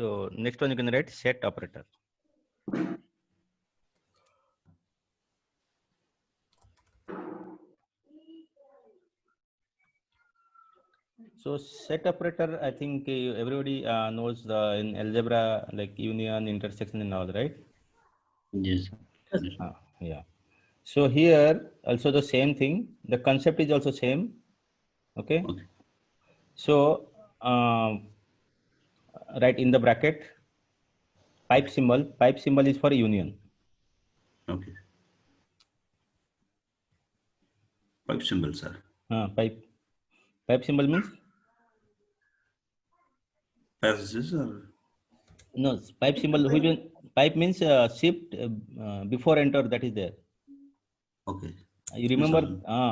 So next one you can write set operator. So set operator, I think everybody knows in algebra like union, intersection, and all, right? Yes. Yeah. So here also the same thing. The concept is also same. Okay. Okay. So write in the bracket pipe symbol. Pipe symbol is for union. Okay. Pipe symbol, sir. Pipe. Pipe symbol means? Passages or? No, pipe symbol. Pipe means shift before enter. That is there. Okay. You remember?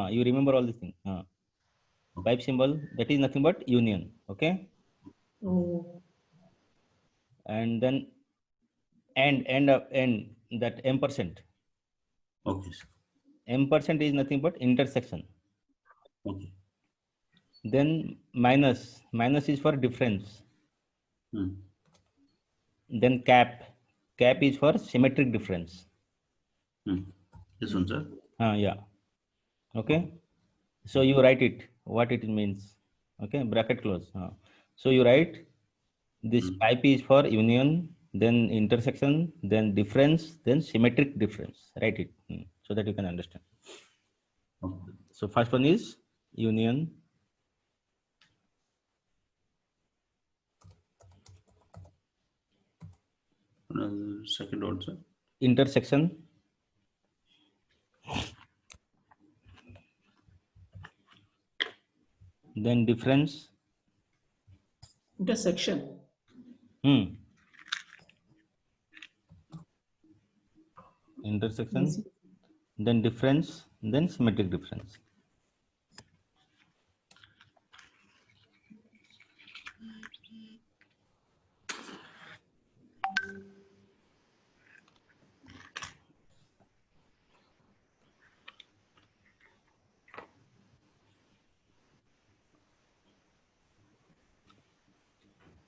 You remember all these things. Pipe symbol. That is nothing but union. Okay. Oh. And then end that ampersand. Okay. Ampersand is nothing but intersection. Okay. Then minus is for difference. Then cap is for symmetric difference. This one, sir. Yeah. Okay. So you write it what it means. Okay, bracket close. So you write this pipe is for union, then intersection, then difference, then symmetric difference. Write it so that you can understand. Okay. So first one is union. Second one, sir. Intersection. Then difference. Intersection. Intersection. Then difference. Then symmetric difference.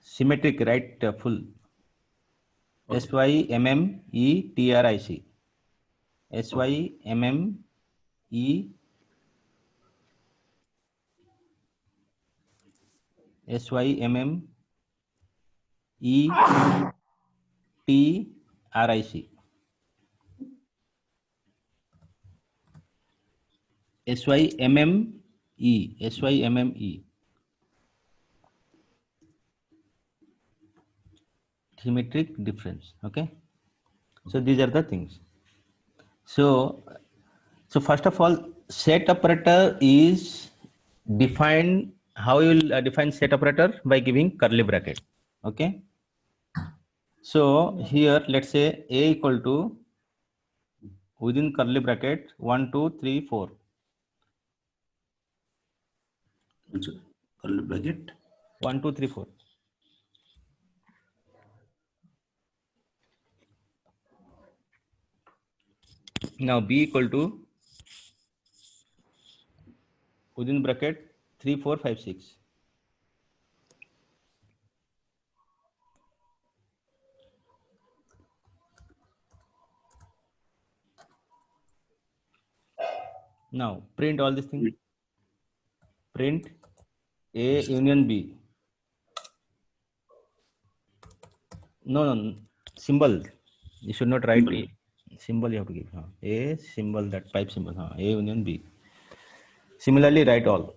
Symmetric, right? Full. Okay. SYMMETRIC. SYMME. Symmetric difference. Okay. So these are the things. So first of all, set operator is defined. How you will define set operator? By giving curly bracket. Okay. So here let's say A equal to within curly bracket 1, 2, 3, 4. Curly bracket 1, 2, 3, 4. Now B equal to within bracket 3, 4, 5, 6. Now print all these things. Print A union B. No, symbol. You should not write A. Symbol you have to give. A symbol, that pipe symbol. A union B. Similarly, write all.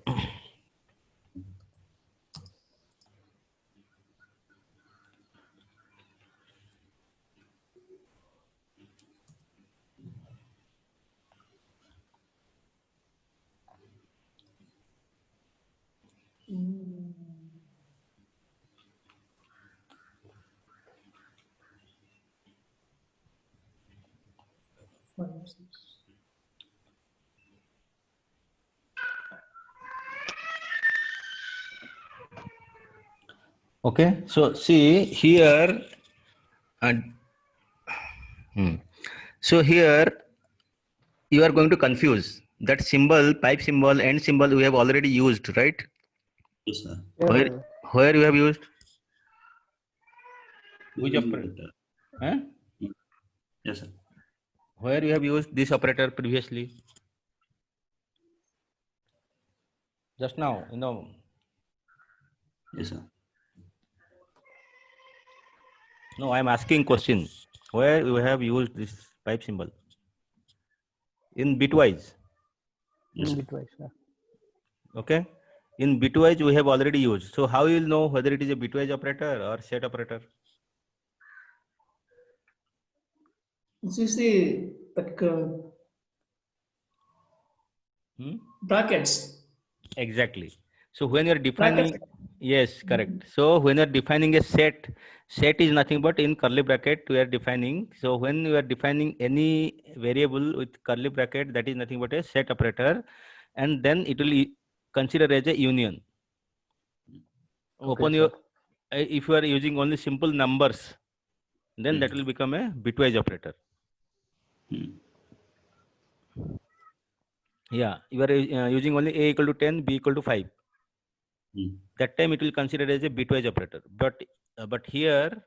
Okay, so see here, and so here you are going to confuse that symbol, pipe symbol, end symbol we have already used, right? Yes, sir. Where you have used? Which Using operator? that, Huh? yes, sir. Where you have used this operator previously? Just now, Yes, sir. No, I am asking question. Where you have used this pipe symbol? In bitwise. Yes, sir. Bitwise, yeah. Okay. In bitwise we have already used. So how you will know whether it is a bitwise operator or set operator? This is the Hmm? brackets. Exactly. So when you are Brackets. defining, yes, correct. So when you are defining a set, set is nothing but in curly bracket we are defining. So when you are defining any variable with curly bracket, that is nothing but a set operator, and then it will consider as a union. Okay, Open sir. your, if you are using only simple numbers, then Hmm. that will become a bitwise operator. Hmm. Yeah, you are using only a equal to 10, b equal to 5. Hmm. That time it will consider as a bitwise operator. But here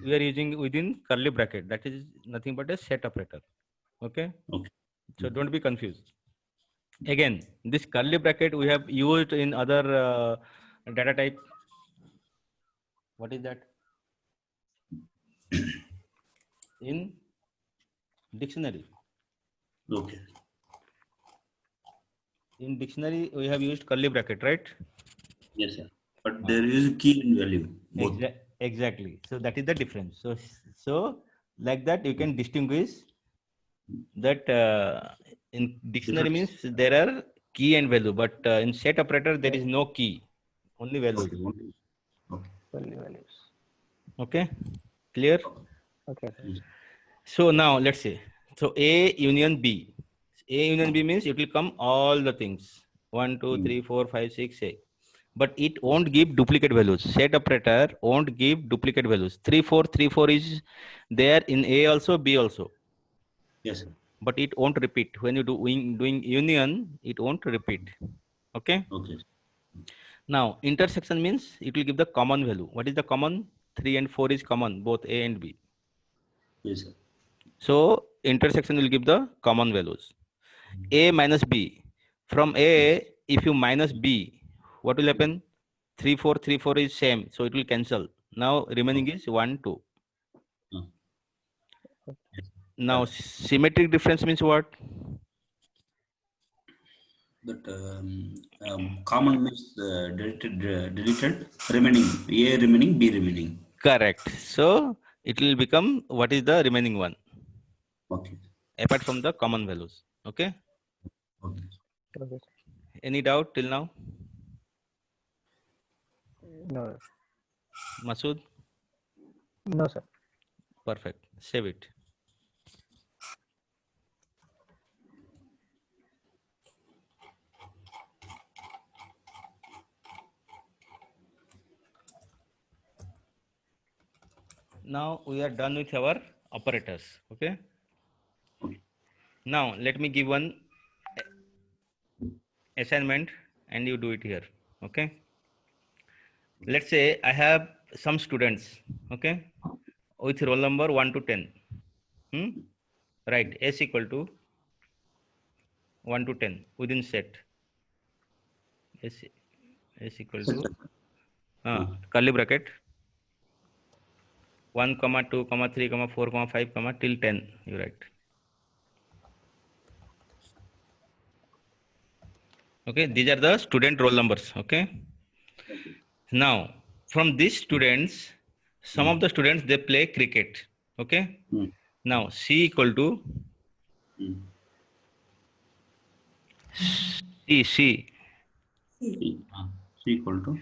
we are using within curly bracket. That is nothing but a set operator. Okay. Okay. So don't be confused. Again, this curly bracket we have used in other data type. What is that? In dictionary. Okay. In dictionary we have used curly bracket, right? Yes, sir. But there is key and value both. Exactly. So that is the difference. So like that you can distinguish that in dictionary means Difference. there are key and value, but in set operator there is no key, only values. Okay. Okay. Okay. Values. Okay, clear? Okay, sir. Yes. So now let's say, so A union B. A union B means it will come all the things 1, 2, 3, 4, 5, 6, 8. But it won't give duplicate values. Set operator won't give duplicate values. 3, 4, 3, 4 is there in A also, B also. Yes, sir. But it won't repeat. When you doing union, it won't repeat. Okay. Okay. Now intersection means it will give the common value. What is the common? 3 and 4 is common, both A and B. Yes, sir. So intersection will give the common values. A minus B. From A, Yes. if you minus B, what will happen? 3, 4, 3, 4 is same. So it will cancel. Now remaining is 1, 2. Oh. Yes. Now Correct. symmetric difference means what? That common means deleted, remaining A remaining, B remaining. Correct. So it will become what is the remaining one Okay. apart from the common values. Okay. Okay. Okay, sir. Any doubt till now? No, Masood? no, sir. Perfect. Save it. Now we are done with our operators. Okay. Okay. Now let me give one assignment and you do it here. Okay. Let's say I have some students. Okay. With roll number 1 to 10. Right. S equal to 1 to 10 within set. S equal to curly bracket 1, 2, 3, 4, 5, till 10. You write. Okay, these are the student roll numbers. Okay. Okay. Now, from these students, some of the students they play cricket. Okay. Hmm. Now, C equal to Hmm. C C. C equal to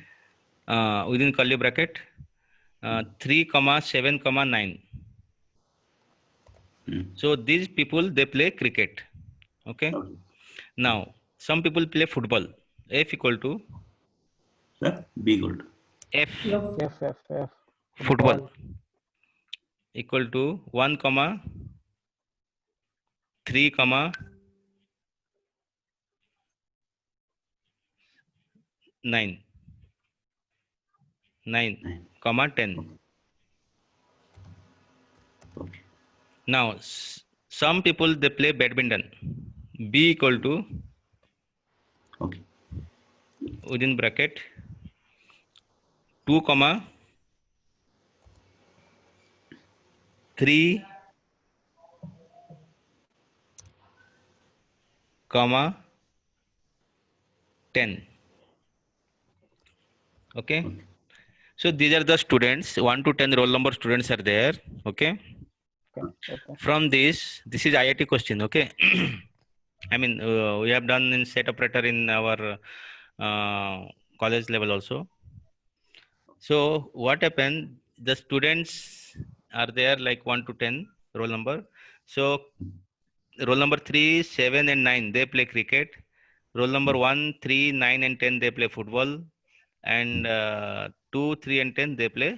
within curly bracket 3, 7, 9. hmm. So these people they play cricket. Okay. Okay. Now, some people play football. F equal to Sir, B equal to F F. football equal to 1, 3, 9, 9, 9. 10. Okay. Now, some people they play badminton. B equal to Okay. within bracket 2 comma 3 comma 10. Okay. So these are the students. 1 to 10 roll number students are there. Okay. Okay. Okay. From this is IIT question. Okay. I mean, we have done in set operator in our college level also. So what happened? The students are there like 1 to 10 roll number. So roll number 3, 7 and 9 they play cricket. Roll number 1, 3, 9 and 10 they play football. And 2, 3 and 10 they play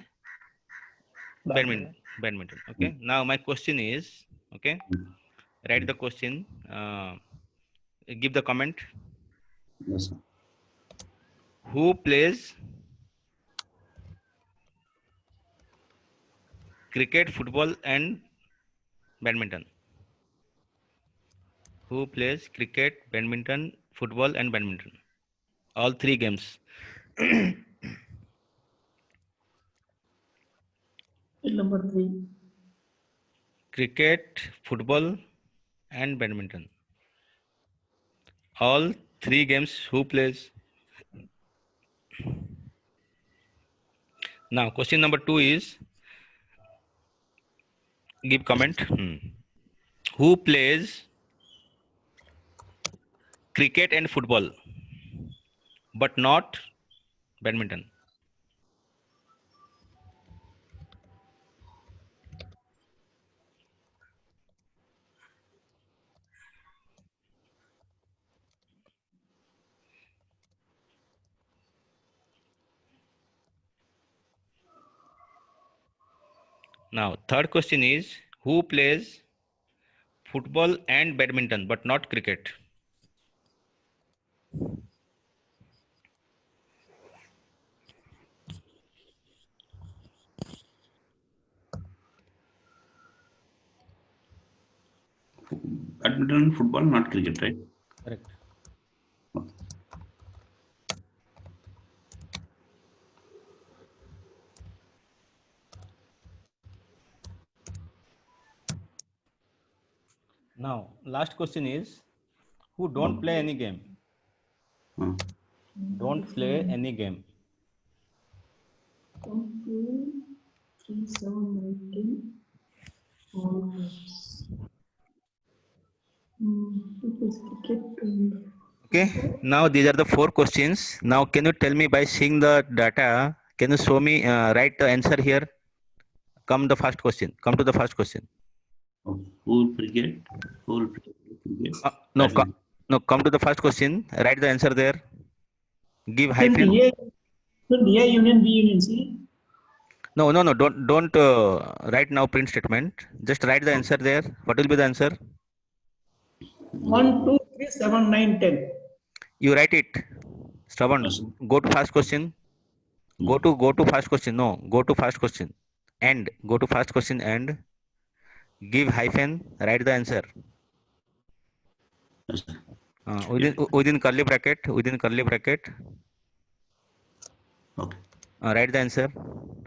badminton. Okay. Now my question is, okay, write the question, give the comment. Yes, sir. Who plays cricket, football and badminton? Who plays cricket, badminton, football and badminton? All three games. Number 3. Cricket, football and badminton. All three games who plays? Now question number 2 is, give comment. Who plays cricket and football but not badminton? Now third question is, who plays football and badminton but not cricket? Badminton, football, not cricket, right? Correct. Now last question is, who don't play any game? Uh, Don't play any game. 1, 2, 3, 7, 9, 10. All games. It is cricket and Okay, now these are the 4 questions. Now can you tell me, by seeing the data, can you show me, write the answer here? Come to the first question. who cricket? Who play cricket? No, Badminton. come to the first question. Write the answer there. Give then hyphen. DA union B union C. No. Don't write now print statement. Just write the answer there. What will be the answer? 1, 2, 3, 7, 9, 10. You write it. Shravan, Yes. go to first question. Go to first question. No, go to first question. And go to first question and give hyphen. Write the answer. Yes, sir. Within curly bracket. Okay. Write the answer.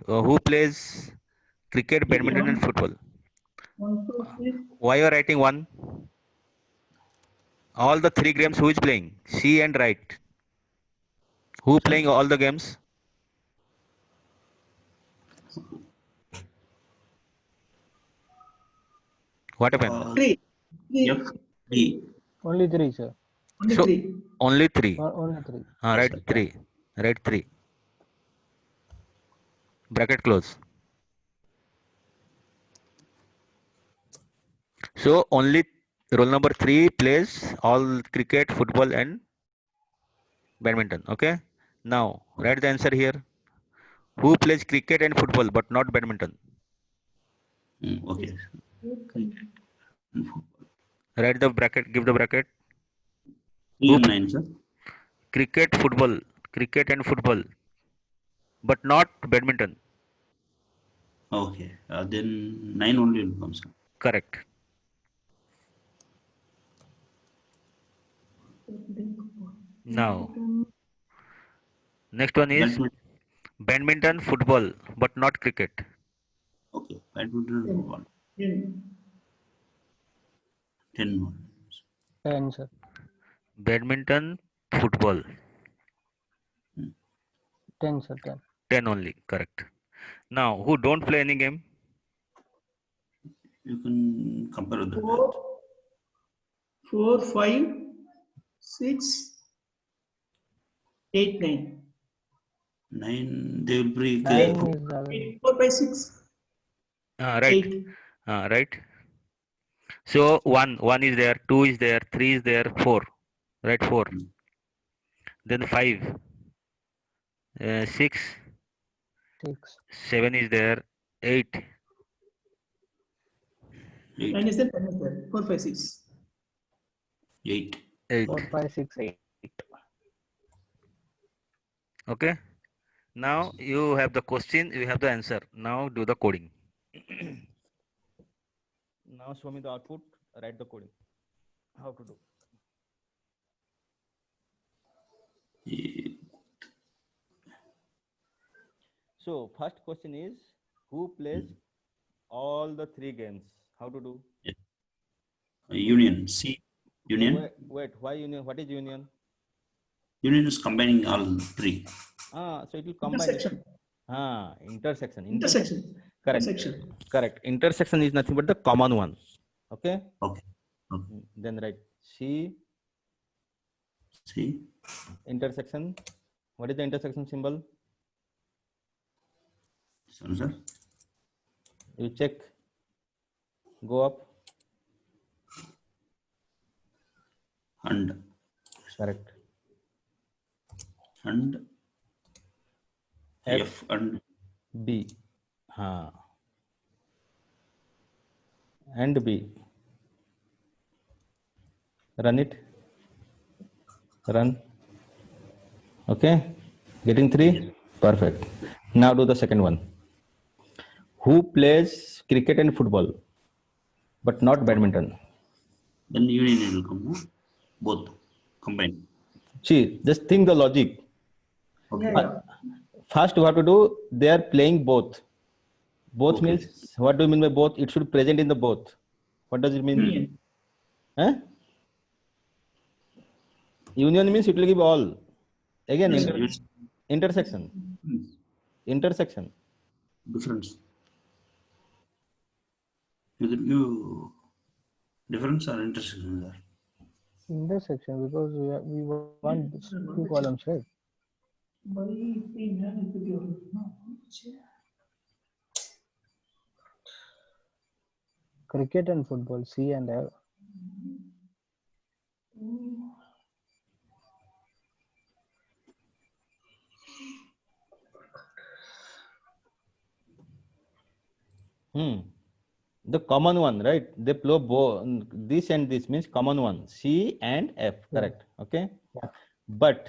Who plays cricket, badminton and football? 1, 2, 3. Why you are writing 1? All the 3 games who is playing? See and write. Who playing all the games? What happened? 3. F, D. Only 3, sir. Only So 3. only 3. Only 3. Write 3. Write 3. Bracket close. So only roll number 3 plays all cricket, football and badminton. Okay. Now write the answer here. Who plays cricket and football but not badminton? Okay. Cricket and football. Write the bracket. Give the bracket. 3 and 9, sir. Cricket and football but not badminton. Okay. Then 9 only will come, sir. Correct. Now, next one is Badminton. badminton, football, but not cricket. Okay. Badminton and football. 10 more. 10, sir. Badminton, football, 10, sir. 10. 10 only. Correct. Now, who don't play any game? You can compare with that. 4, 5, 6, 8, 9. 9, they will be 9 clear. is the 4, 5, 6, Right. 8. Right. So one is there, 2 is there, 3 is there, 4. Right, 4. Then 5, 6, 6. 7 is there, 8. 8. 9 is there, 10 is there. 4, 5, 6. 8. 8. 4, 5, 6, 8. Okay. Now you have the question, you have the answer. Now do the coding. Now show me the output, write the coding. How to do? So first question is, who plays all the 3 games? How to do? Union. C. Union. Wait, why union? What is union? Union is combining all 3. So it will combine. Intersection. Intersection. Intersection. Correct. Intersection. Correct. Intersection is nothing but the common one. Okay. Okay. Okay. Then write C C. intersection. What is the intersection symbol? Sorry, sir. You check. Go up. And. Correct. And. F. F and B. And B. Run it. Run. Okay. Getting 3? Perfect. Now do the second one. Who plays cricket and football, but not badminton? then Union will come. No? Both combined. See, just think the logic. Okay. Yeah. First, you have to do, they are playing both. Both Okay. means, what do you mean by both? It should present in the both. What does it mean? Union. Huh? Union means it will give all. Again, Yes, sir. intersection. Intersection. Difference. You can give difference or intersection there. Intersection, because we want 2 columns, right? Cricket and football, C and F. The common one, right? They play both. This and this means common one. C and F. Correct. Okay. Yeah. But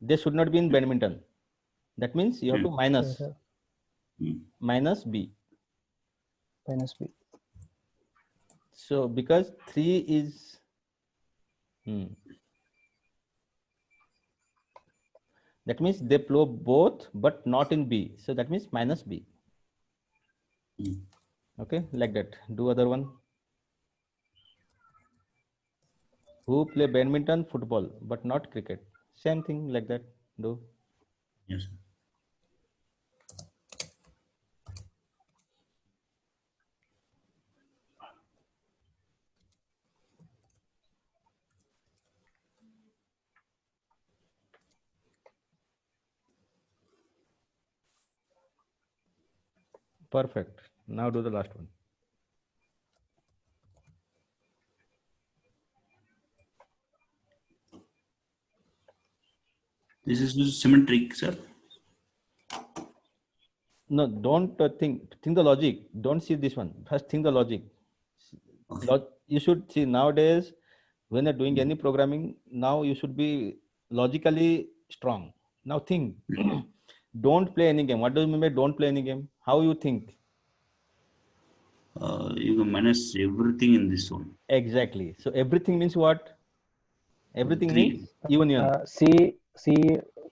they should not be in badminton. That means you have to minus. Yes, sir. Minus B. Minus B. So because 3 is that means they play both but not in B. So that means minus B. Okay, like that. Do other one. Who play badminton, football, but not cricket? Same thing like that. Do. Yes. Perfect. Now do the last one. This is symmetric, sir. No, don't think the logic. Don't see this one. First think the logic. Okay. You should see nowadays when you're doing any programming, now you should be logically strong. Now think. Don't play any game. What do you mean by don't play any game? How you think? You can minus everything in this one. Exactly. So everything means what? Everything 3. means union. C,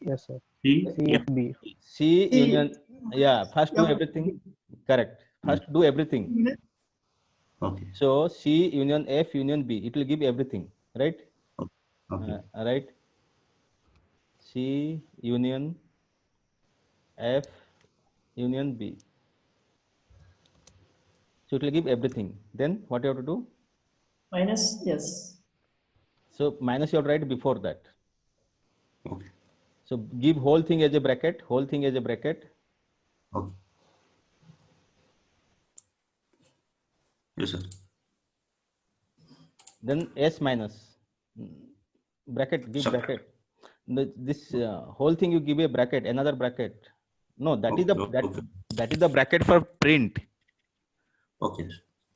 yes, sir. C, C, F. F, B. C C, union. Yeah. First do F, everything. Correct. First do everything. Okay. So C union F union B. It will give everything. Right. Okay. Right. C union F union B. So it will give everything. Then what you have to do? minus, yes. So minus you have to write before that. Okay. So give whole thing as a bracket. Whole thing as a bracket. Okay. Yes, sir. Then S minus bracket. Give Sub. bracket. This whole thing you give a bracket. Another bracket. No, that is the Okay. that is the bracket for print. Okay.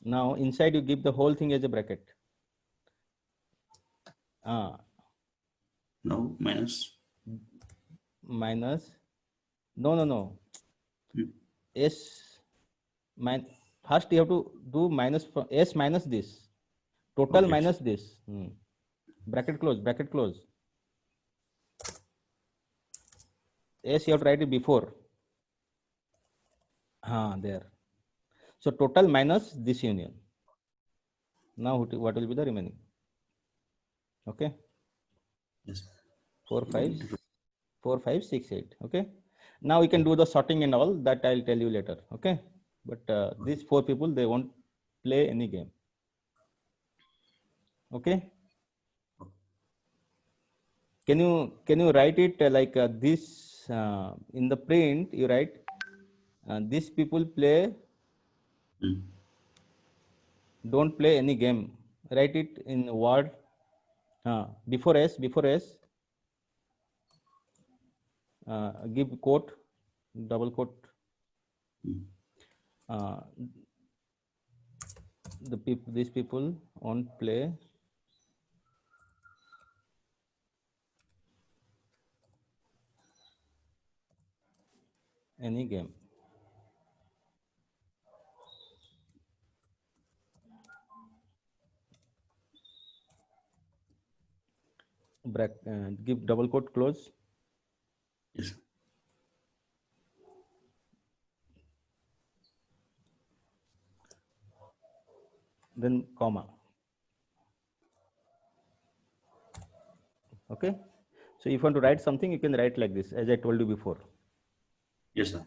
Now inside you give the whole thing as a bracket. Now minus. Minus. No. Hmm. S first you have to do minus S minus this. Total Okay. minus this. Bracket close. Bracket close. S you have to write it before. There. So total minus this union. Now what will be the remaining? Okay. Yes. 4, 5, 6, 8. Okay. Now we can do the sorting and all that I'll tell you later. Okay. But these 4 people, they won't play any game. Okay. Can you write it like this in the print? You write these people play. Don't play any game. Write it in word. Before S. Give quote, double quote. These people won't play any game. Give double quote close. Yes. Then comma. Okay. So if you want to write something, you can write like this, as I told you before. Yes, sir.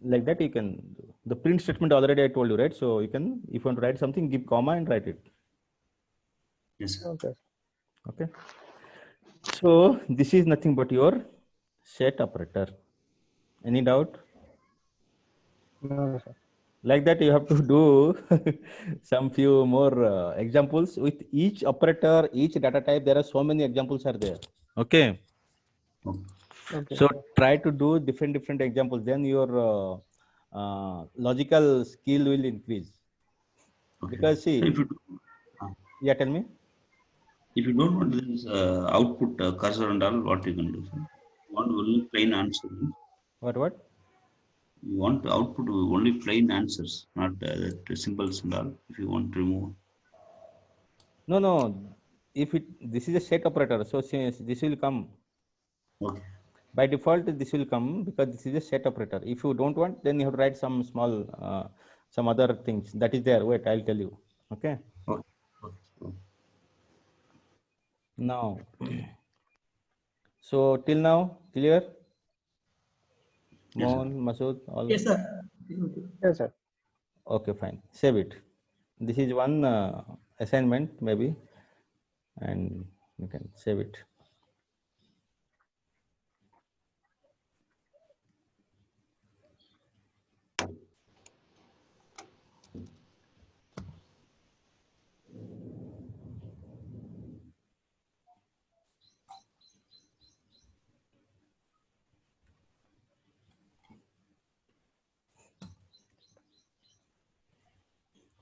Like that you can do. The print statement already I told you, right? So you can, if you want to write something, give comma and write it. Yes, sir. Okay. Okay. So this is nothing but your set operator. Any doubt? No, sir. Like that you have to do some few more examples with each operator, each data type. There are so many examples are there. Okay. Okay. So try to do different examples. Then your logical skill will increase. Okay. Because see, If you yeah, tell me. if you don't want this output cursor and all, what you can do, sir? You want only plain answer. What? You want the output only plain answers, not that symbols and all. If you want to remove. No. If this is a set operator, so since this will come Okay. by default, this will come because this is a set operator. If you don't want, then you have to write some small, some other things that is there. Wait, I'll tell you. Okay. Okay. Okay. Now, so till now, clear? Yes, sir. Mohan, Masood, all. Yes, sir. Yes, sir. Okay, fine. Save it. This is one assignment maybe, and you can save it.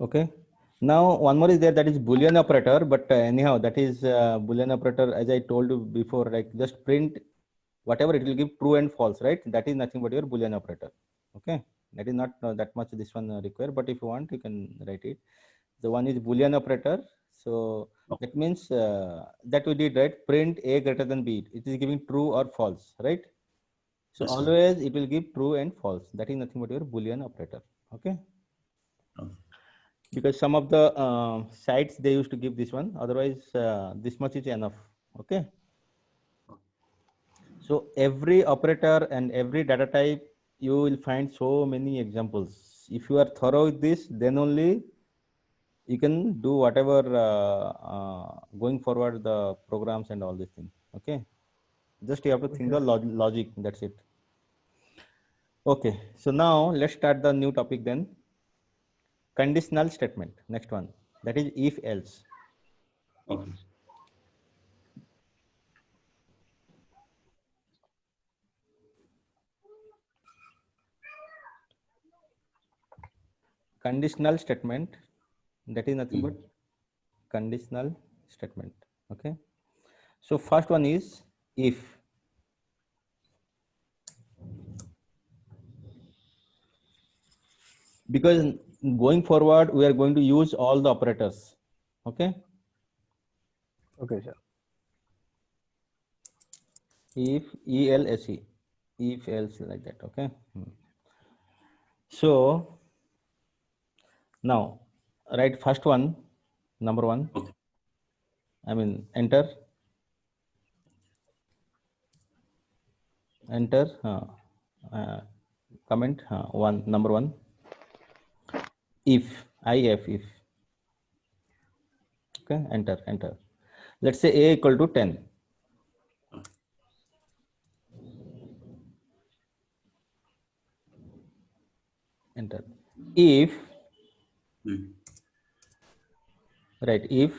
Okay. Now one more is there, that is Boolean operator, but anyhow, that is Boolean operator, as I told you before, like just print whatever, it will give true and false, right? That is nothing but your Boolean operator. Okay. That is not that much this one required, but if you want, you can write it. The one is Boolean operator. So that means that we did, right? Print A greater than B. It is giving true or false, right? So Yes, sir. always it will give true and false. That is nothing but your Boolean operator. Okay. Okay. Because some of the sites they used to give this one. Otherwise, this much is enough. Okay. So every operator and every data type, you will find so many examples. If you are thorough with this, then only you can do whatever going forward the programs and all these things. Okay. Just you have to think the logic. That's it. Okay. So now let's start the new topic then. Conditional statement. Next one. That is if else. Okay. Conditional statement. That is nothing but conditional statement. Okay. So first one is if. Because going forward, we are going to use all the operators. Okay. Okay, sir. If else, if else like that. Okay. So now, write first one, number one. Okay. I mean, enter. Comment one, number one. If if. Okay. Enter. Let's say a equal to 10. Enter. If, right, if,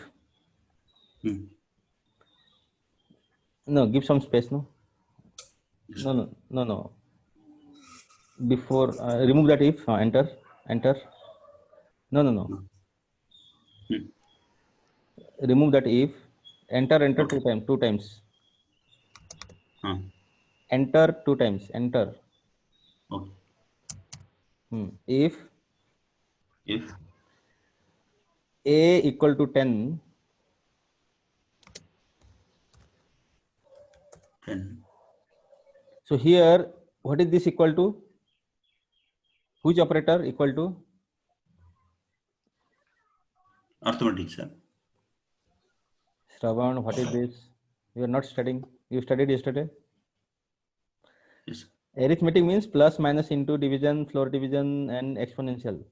no, give some space, no? No. Before, remove that if, enter. No. Remove that if, enter Okay. two times. Enter two times, enter. Okay. If If a equal to 10, 10. so here, what is this equal to? Which operator equal to? Arithmetic, sir. Shravan, what is this? You are not studying. You studied yesterday. Yes. Arithmetic means plus, minus, into, division, floor division, and exponential.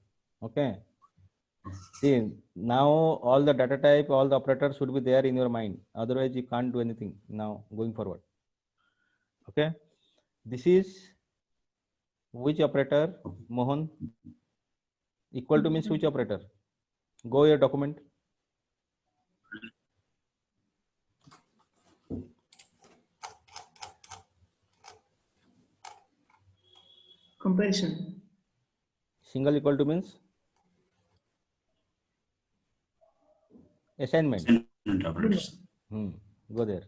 Okay. See, now all the data type, all the operators should be there in your mind. Otherwise, you can't do anything now going forward. Okay. This is which operator, Mohan? Equal to means which operator? Go your document. Comparison. Single equal to means assignment. Assignment operators. Go there.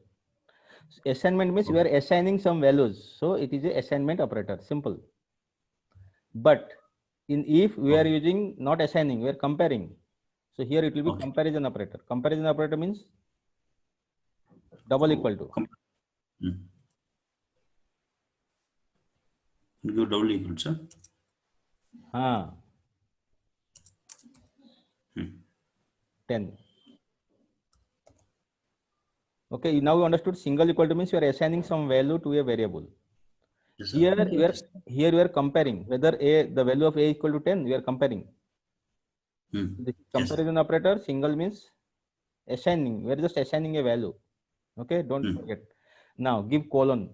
Assignment means we are assigning some values. So it is a assignment operator. Simple. But in if we are using not assigning, we are comparing. So here it will be comparison operator. Comparison operator means double equal to. Give double equal, sir. 10. Okay, now you understood single equal to means you are assigning some value to a variable. Yes, sir. Here we are comparing whether the value of a equal to 10, we are comparing. The comparison operator, single means assigning. We are just assigning a value. Okay, don't forget. Now give colon.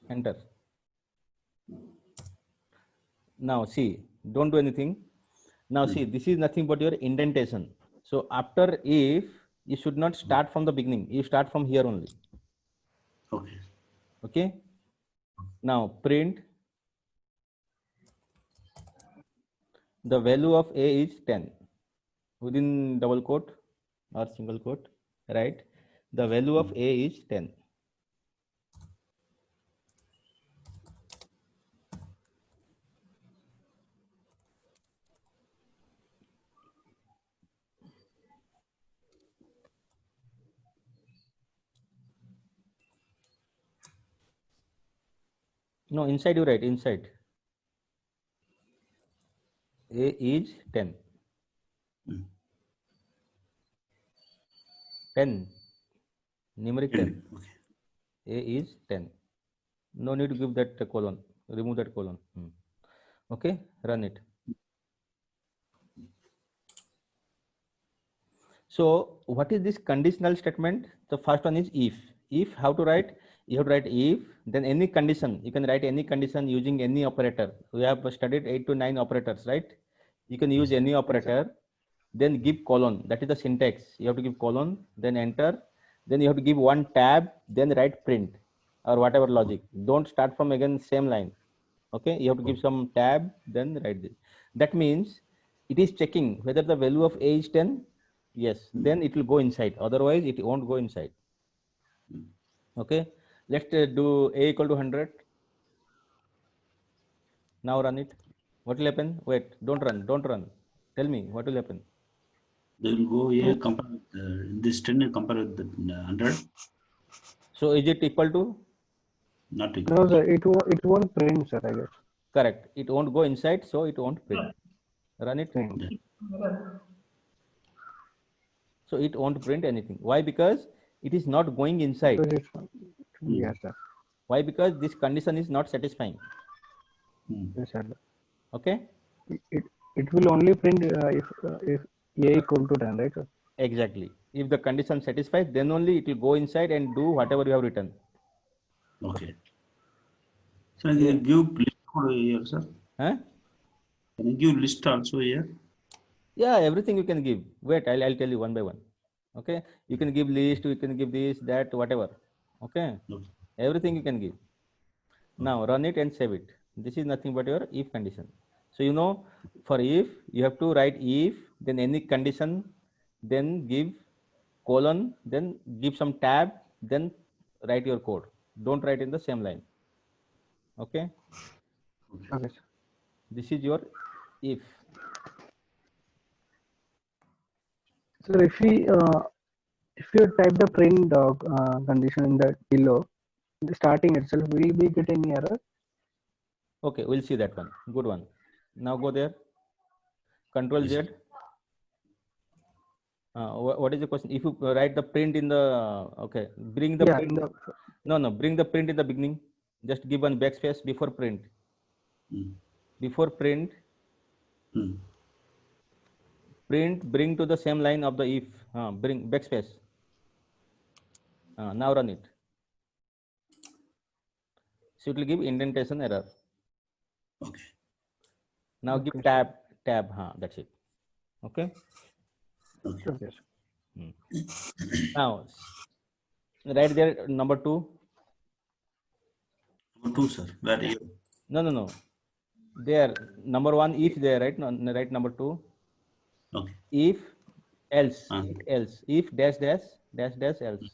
Enter. Now see, don't do anything. Now see, this is nothing but your indentation. So after if, you should not start from the beginning. You start from here only. Okay. Okay. Now print the value of a is 10 within double quote or single quote, right? The value of a is 10. No, inside you write inside. A is 10. Hmm. 10. Numeric 10. 10. Okay. A is 10. No need to give that colon. Remove that colon. Okay, run it. So what is this conditional statement? The first one is if. If, how to write? You have to write if, then any condition. You can write any condition using any operator. We have studied 8 to 9 operators, right? You can use any operator, then give colon. That is the syntax. You have to give colon, then enter. Then you have to give one tab, then write print or whatever logic. Don't start from again same line. Okay, you have to give some tab, then write this. That means it is checking whether the value of a is 10. Yes, then it will go inside. Otherwise, it won't go inside. Okay, let's do a equal to 100. Now run it. What will happen? Wait, don't run, don't run. Tell me what will happen. They will go here, compare with this 10 and compare with the 100. So is it equal to? Not equal. No, sir, it won't print, sir, I guess. Correct. It won't go inside, so it won't print. Run it. Print. So it won't print anything. Why? Because it is not going inside. Because yes, sir. Why? Because this condition is not satisfying. Yes, sir. Okay. It will only print if a equal to 10, right, sir? Exactly. If the condition satisfies, then only it will go inside and do whatever you have written. Okay. So can you give list also here, sir? Huh? Can you give list also here? Yeah, everything you can give. Wait, I'll tell you one by one. Okay. You can give list, you can give this, that, whatever. Okay. Okay. Everything you can give. Now run it and save it. This is nothing but your if condition. So you know, for if you have to write if, then any condition, then give colon, then give some tab, then write your code. Don't write in the same line. Okay. Okay, sir. This is your if. So if you type the print condition in the below, the starting itself, will we get any error? Okay, we'll see that one. Good one. Now go there. Control Z. What is the question? If you write the print in the okay, bring the print. No, bring the print in the beginning. Just give one backspace before print. Before print. Print, bring to the same line of the if. Bring backspace. Now run it. So it will give indentation error. Okay. Now give tab. That's it. Okay. Okay. Now right there number 2. Number 2, sir. Where are you? No. There number 1 if there, right? No, right, number 2. Okay. If else, if dash dash else.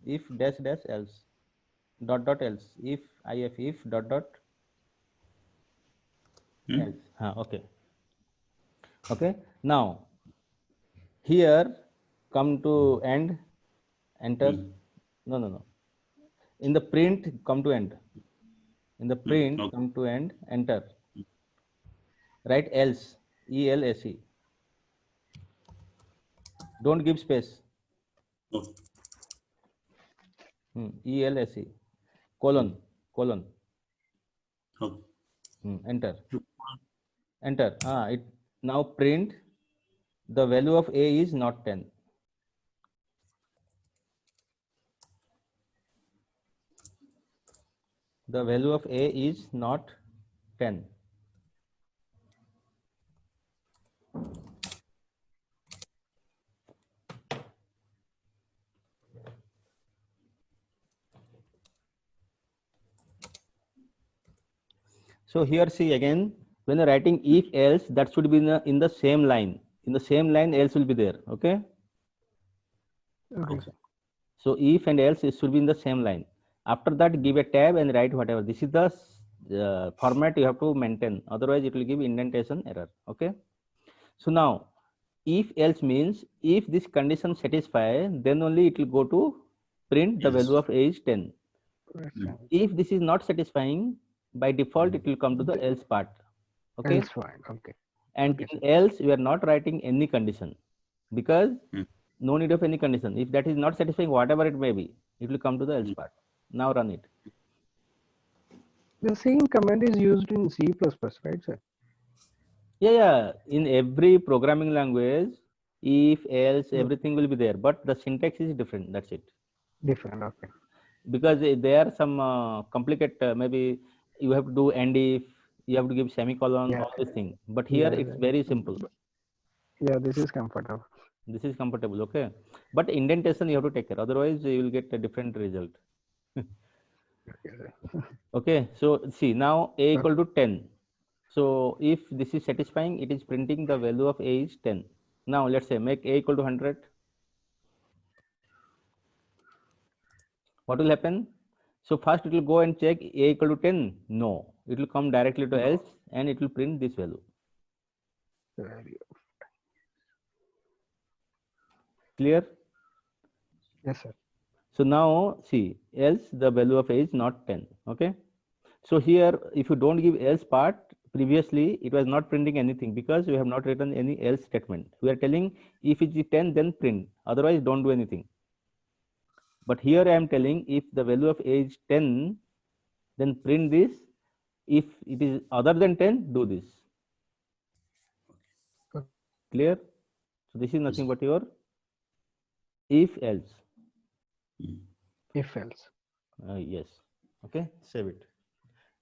If dash dash else. Dot else. If dot else. Okay. Okay. Now here come to end, enter. No. In the print, come to end. In the print, come to end, enter. Write else, ELSE. Don't give space. ELSE. Colon. Okay. Enter. Enter. It now print the value of a is not 10. The value of a is not 10. So here see again, when you're writing if else, that should be in the same line. In the same line, else will be there. Okay. Okay. So if and else, it should be in the same line. After that, give a tab and write whatever. This is the format you have to maintain. Otherwise, it will give indentation error. Okay. So now, if else means if this condition satisfies, then only it will go to print the value of a is 10. If this is not satisfying, by default it will come to the else part. Okay, Else fine. Okay. and Okay, in else we are not writing any condition, because Hmm. no need of any condition. If that is not satisfying, whatever it may be, it will come to the else part. Now run it. The same command is used in C++, right, sir? Yeah, in every programming language, if, else, everything will be there, but the syntax is different. That's it. Different. Okay. Because there are some complicated, maybe you have to do and if, you have to give semicolon, Yeah. all these things. But here Yeah, it's very simple. Yeah, this is comfortable. This is comfortable, okay? But indentation you have to take care, otherwise you will get a different result. Okay, sir. Okay, so see now a equal to 10. So if this is satisfying, it is printing the value of a is 10. Now let's say make a equal to 100. What will happen? So first it will go and check a equal to 10. No, it will come directly to else and it will print this value. Very- Clear? Yes, sir. So now see, else the value of a is not 10. Okay. So here, if you don't give else part, previously it was not printing anything because we have not written any else statement. We are telling if it is 10, then print. Otherwise, don't do anything. But here I am telling if the value of a is 10, then print this. If it is other than 10, do this. Okay. Clear? So this is nothing but your if else. If else. Yes. Okay, save it.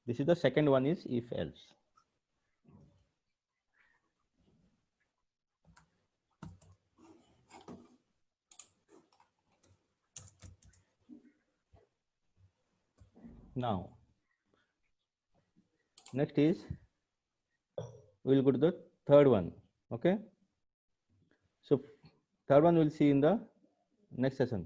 This is the second one is if else. Now, next is we will go to the third one. Okay. So third one we'll see in the next session.